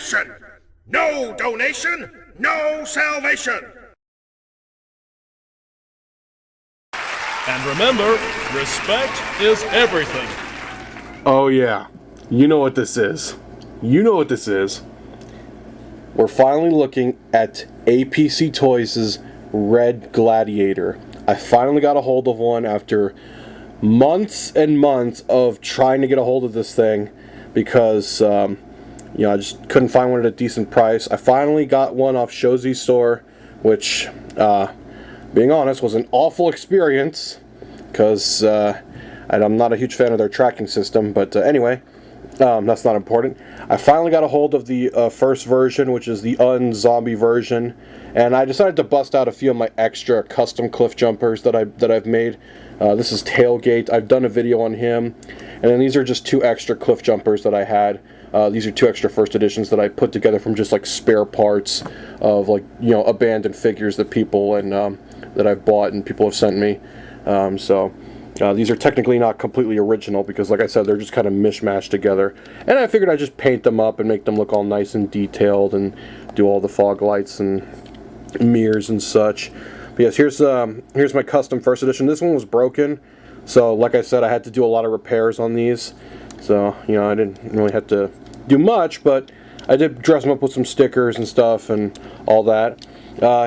taxation. No donation, no salvation. And remember, respect is everything. Oh yeah, you know what this is. You know what this is. We're finally looking at APC Toys' Red Gladiator. I finally got a hold of one after months and months of trying to get a hold of this thing because, I just couldn't find one at a decent price. I finally got one off Shozi's store, which, being honest, was an awful experience because I'm not a huge fan of their tracking system, but anyway, that's not important. I finally got a hold of the first version, which is the un-zombie version, and I decided to bust out a few of my extra custom cliff jumpers that I've made. This is Tailgate. I've done a video on him, and then these are just 2 extra cliff jumpers that I had. These are 2 extra first editions that I put together from just like spare parts of abandoned figures that people and that I've bought and people have sent me. These are technically not completely original because, like I said, they're just kind of mishmashed together. And I figured I'd just paint them up and make them look all nice and detailed and do all the fog lights and mirrors and such. But yes, here's my custom first edition. This one was broken, so like I said, I had to do a lot of repairs on these. So, I didn't really have to do much, but I did dress them up with some stickers and stuff and all that.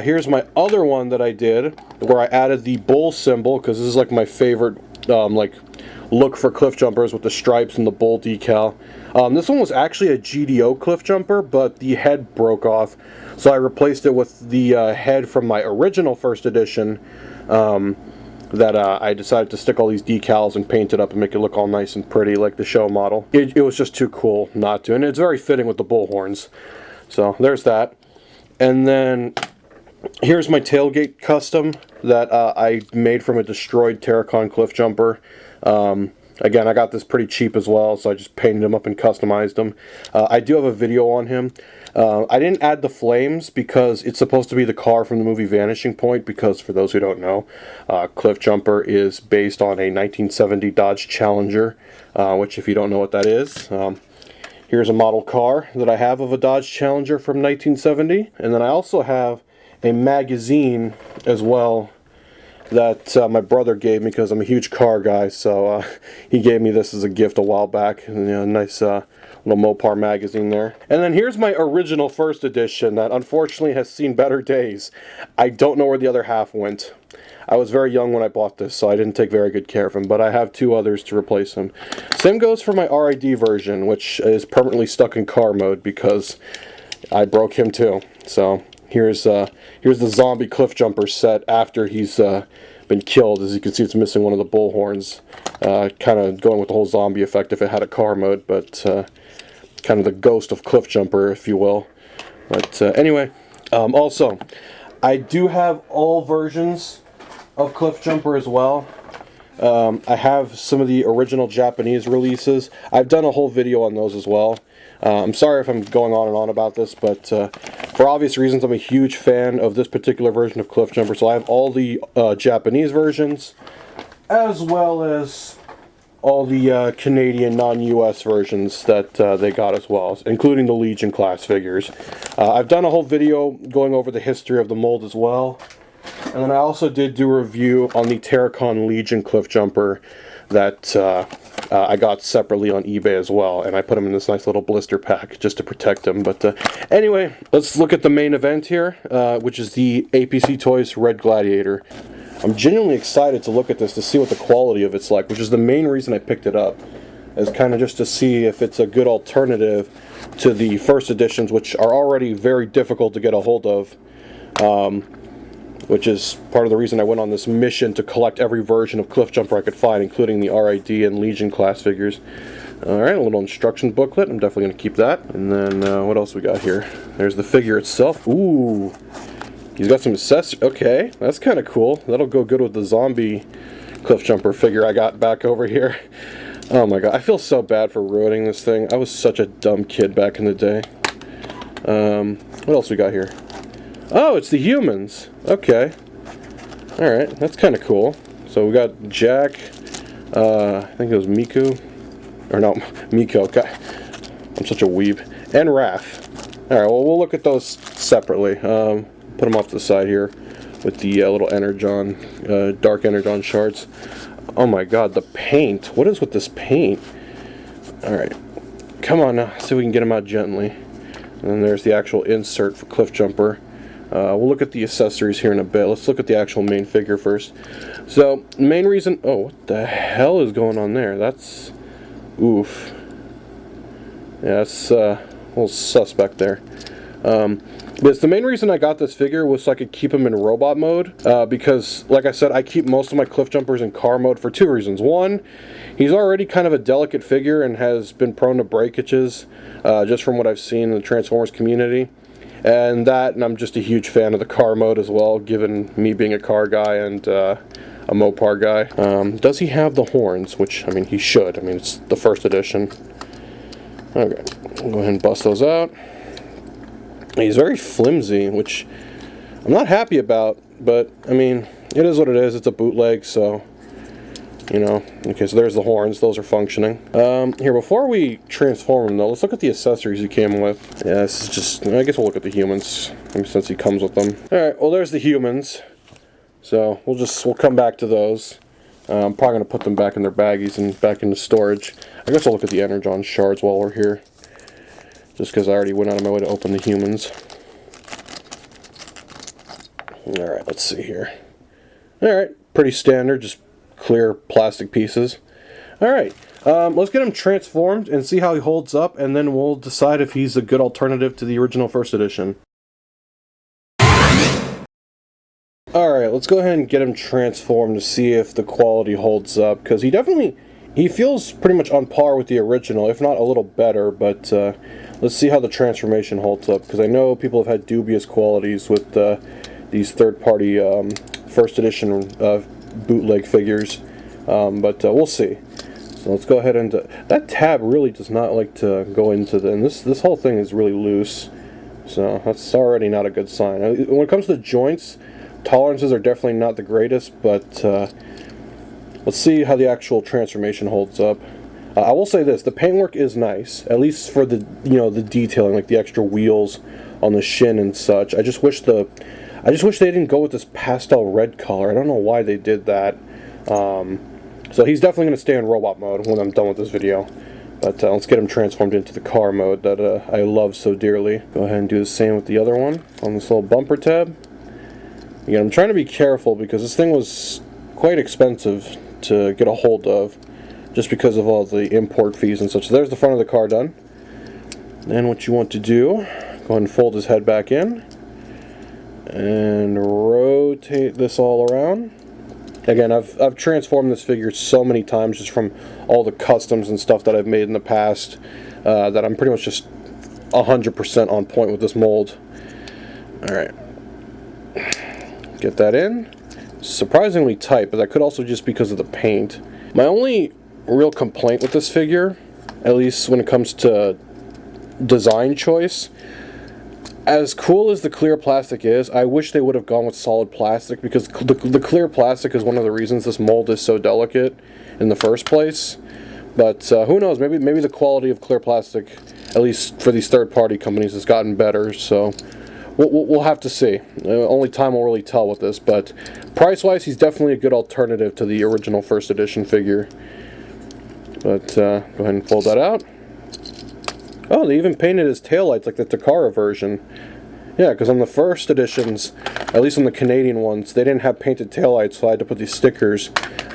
Here's my other one that I did, where I added the bull symbol, because this is like my favorite look for cliff jumpers with the stripes and the bull decal. This one was actually a GDO cliff jumper, but the head broke off, so I replaced it with the head from my original first edition. That I decided to stick all these decals and paint it up and make it look all nice and pretty like the show model. It was just too cool not to, and it's very fitting with the bull horns. So there's that. And then here's my tailgate custom that I made from a destroyed Terracon cliff jumper. Again, I got this pretty cheap as well, so I just painted him up and customized him. I do have a video on him. I didn't add the flames because it's supposed to be the car from the movie Vanishing Point, because for those who don't know, Cliffjumper is based on a 1970 Dodge Challenger, which if you don't know what that is, here's a model car that I have of a Dodge Challenger from 1970, and then I also have a magazine as well that my brother gave me because I'm a huge car guy, so he gave me this as a gift a while back. And, nice little Mopar magazine there. And then here's my original first edition that unfortunately has seen better days. I don't know where the other half went. I was very young when I bought this, so I didn't take very good care of him, but I have 2 others to replace him. Same goes for my RID version, which is permanently stuck in car mode because I broke him too. So here's the zombie cliff jumper set after he's been killed. As you can see, it's missing one of the bull horns. Kind of going with the whole zombie effect if it had a car mode, but kind of the ghost of cliff jumper, if you will. But anyway, also, I do have all versions of cliff jumper as well. I have some of the original Japanese releases. I've done a whole video on those as well. I'm sorry if I'm going on and on about this, but for obvious reasons, I'm a huge fan of this particular version of Cliffjumper. So I have all the Japanese versions, as well as all the Canadian non-US versions that they got as well, including the Legion class figures. I've done a whole video going over the history of the mold as well. And then I also did do a review on the Terracon Legion Cliffjumper that I got separately on eBay as well, and I put them in this nice little blister pack just to protect them. But anyway, let's look at the main event here, which is the APC Toys Red Gladiator. I'm genuinely excited to look at this to see what the quality of it's like, which is the main reason I picked it up, is kind of just to see if it's a good alternative to the first editions, which are already very difficult to get a hold of. Which is part of the reason I went on this mission to collect every version of Cliffjumper I could find, including the RID and Legion class figures. Alright, a little instruction booklet. I'm definitely going to keep that. And then, what else we got here? There's the figure itself. Ooh! He's got some accessories. Okay, that's kind of cool. That'll go good with the zombie Cliffjumper figure I got back over here. Oh my god, I feel so bad for ruining this thing. I was such a dumb kid back in the day. What else we got here? Oh, it's the humans. Okay. Alright, that's kind of cool. So we got Jack, I think it was Miku. Or no, Miko. God, I'm such a weeb. And Raph. Alright, well, we'll look at those separately. Put them off to the side here with the little energon, dark energon shards. Oh my god, the paint. What is with this paint? Alright. Come on now, see if we can get them out gently. And then there's the actual insert for Cliffjumper. We'll look at the accessories here in a bit. Let's look at the actual main figure first. So, main reason... Oh, what the hell is going on there? That's... Oof. Yeah, that's a little suspect there. But the main reason I got this figure was so I could keep him in robot mode, because, like I said, I keep most of my Cliffjumpers in car mode for two reasons. One, he's already kind of a delicate figure and has been prone to breakages, just from what I've seen in the Transformers community. And I'm just a huge fan of the car mode as well, given me being a car guy and a Mopar guy. Does he have the horns? Which, I mean, he should. I mean, it's the first edition. Okay, we'll go ahead and bust those out. He's very flimsy, which I'm not happy about, but, I mean, it is what it is. It's a bootleg, so, you know. Okay, so there's the horns. Those are functioning. Here, before we transform him, though, let's look at the accessories he came with. Yeah, this is just... I guess we'll look at the humans, since he comes with them. Alright, well, there's the humans. So, we'll come back to those. I'm probably going to put them back in their baggies and back into storage. I guess I'll look at the energon shards while we're here. Just because I already went out of my way to open the humans. Alright, let's see here. Alright, pretty standard, just clear plastic pieces. Alright, let's get him transformed and see how he holds up, and then we'll decide if he's a good alternative to the original first edition. Alright, let's go ahead and get him transformed to see if the quality holds up, because he feels pretty much on par with the original, if not a little better, but let's see how the transformation holds up, because I know people have had dubious qualities with these third-party first edition bootleg figures, but we'll see. So let's go ahead and... that tab really does not like to go into the... And this whole thing is really loose, so that's already not a good sign. When it comes to joints, tolerances are definitely not the greatest, but let's see how the actual transformation holds up. I will say this, the paintwork is nice, at least for the the detailing, like the extra wheels on the shin and such. I just wish they didn't go with this pastel red color. I don't know why they did that. So he's definitely going to stay in robot mode when I'm done with this video. But let's get him transformed into the car mode that I love so dearly. Go ahead and do the same with the other one on this little bumper tab. Again, I'm trying to be careful because this thing was quite expensive to get a hold of, just because of all the import fees and such. So there's the front of the car done. Then what you want to do, go ahead and fold his head back in and rotate this all around. Again, I've transformed this figure so many times just from all the customs and stuff that I've made in the past, that I'm pretty much just 100% on point with this mold. Alright, get that in. Surprisingly tight, but that could also just because of the paint. My only real complaint with this figure, at least when it comes to design choice, as cool as the clear plastic is, I wish they would have gone with solid plastic, because the clear plastic is one of the reasons this mold is so delicate in the first place. But who knows, maybe the quality of clear plastic, at least for these third-party companies, has gotten better, so we'll have to see. Only time will really tell with this, but price-wise, he's definitely a good alternative to the original first edition figure. But go ahead and fold that out. Oh, they even painted his taillights like the Takara version. Yeah, because on the first editions, at least on the Canadian ones, they didn't have painted taillights, so I had to put these stickers.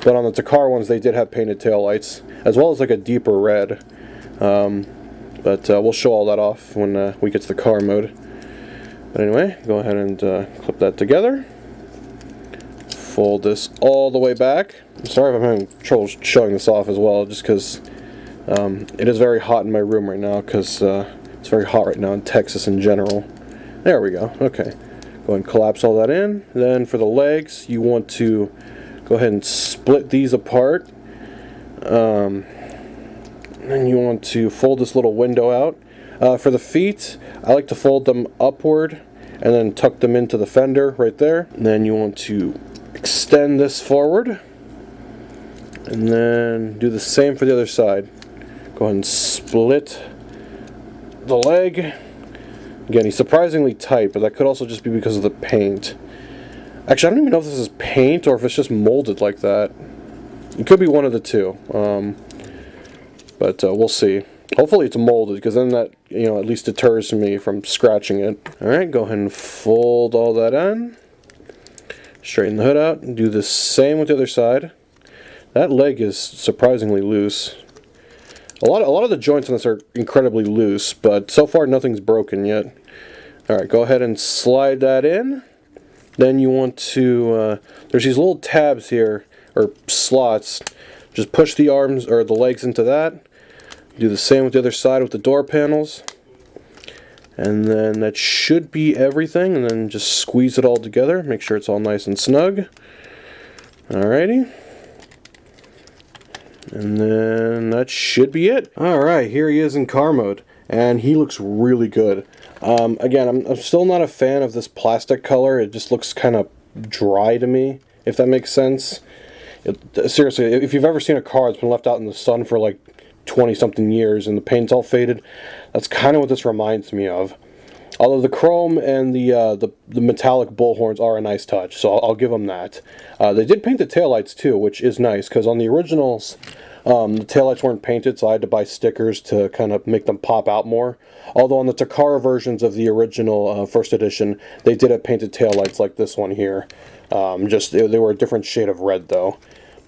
But on the Takara ones, they did have painted taillights, as well as like a deeper red. But we'll show all that off when we get to the car mode. But anyway, go ahead and clip that together. Fold this all the way back. I'm sorry if I'm having trouble showing this off as well, just because it is very hot in my room right now, because it's very hot right now in Texas in general. There we go. Okay. Go ahead and collapse all that in. Then for the legs, you want to go ahead and split these apart. Then you want to fold this little window out. For the feet, I like to fold them upward and then tuck them into the fender right there. And then you want to extend this forward. And then do the same for the other side. Go ahead and split the leg. Again, he's surprisingly tight, but that could also just be because of the paint. Actually, I don't even know if this is paint or if it's just molded like that. It could be one of the two. But we'll see. Hopefully it's molded, because then that, you know, at least deters me from scratching it. Alright, go ahead and fold all that in. Straighten the hood out, and do the same with the other side. That leg is surprisingly loose. A lot of the joints on this are incredibly loose, but so far nothing's broken yet. Alright, go ahead and slide that in. Then you want to, there's these little tabs here, or slots. Just push the arms, or the legs into that. Do the same with the other side with the door panels. And then that should be everything, and then just squeeze it all together. Make sure it's all nice and snug. Alrighty. And then that should be it. Alright, here he is in car mode. And he looks really good. Again, I'm still not a fan of this plastic color. It just looks kind of dry to me, if that makes sense. Seriously, if you've ever seen a car that's been left out in the sun for like 20-something years and the paint's all faded, that's kind of what this reminds me of. Although the chrome and the metallic bullhorns are a nice touch, so I'll give them that. They did paint the taillights too, which is nice, because on the originals, the taillights weren't painted, so I had to buy stickers to kind of make them pop out more. Although on the Takara versions of the original first edition, they did have painted taillights like this one here. They were a different shade of red though.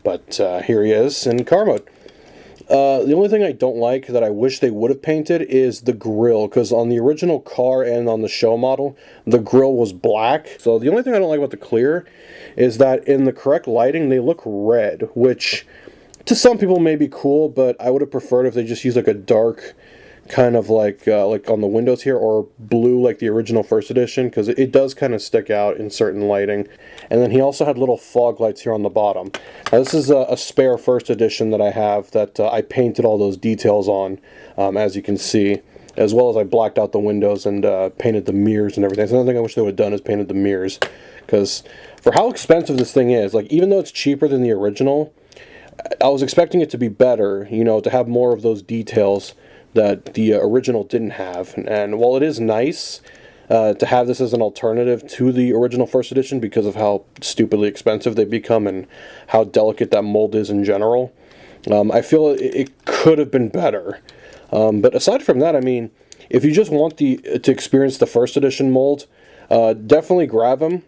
But here he is in car mode. The only thing I don't like that I wish they would have painted is the grille, because on the original car and on the show model, the grille was black. So the only thing I don't like about the clear is that in the correct lighting, they look red, which to some people may be cool, but I would have preferred if they just used like a dark kind of like on the windows here, or blue like the original first edition, because it does kind of stick out in certain lighting. And then he also had little fog lights here on the bottom. Now this is a spare first edition that I have that I painted all those details on, as you can see, as well as I blacked out the windows and painted the mirrors and everything. So another thing I wish they would have done is painted the mirrors, because for how expensive this thing is, like even though it's cheaper than the original, I was expecting it to be better, you know, to have more of those details that the original didn't have. And while it is nice to have this as an alternative to the original first edition because of how stupidly expensive they become and how delicate that mold is in general, I feel it could have been better. But aside from that, I mean, if you just want to experience the first edition mold, definitely grab him.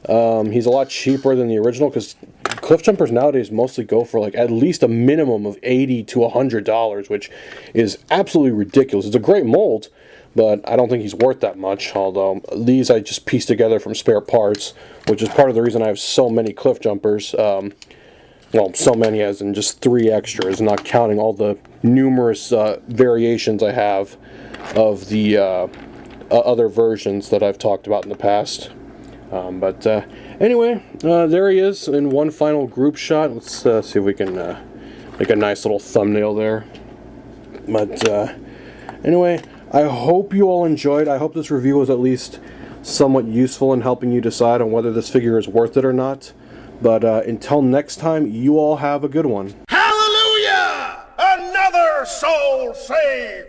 He's a lot cheaper than the original, because Cliffjumpers nowadays mostly go for like at least a minimum of $80 to $100, which is absolutely ridiculous. It's a great mold, but I don't think he's worth that much, although these I just pieced together from spare parts, which is part of the reason I have so many Cliffjumpers. Well, so many as in just 3 extras, not counting all the numerous variations I have of the other versions that I've talked about in the past. Anyway, there he is in one final group shot. Let's see if we can make a nice little thumbnail there. But anyway, I hope you all enjoyed. I hope this review was at least somewhat useful in helping you decide on whether this figure is worth it or not. But until next time, you all have a good one. Hallelujah! Another soul saved!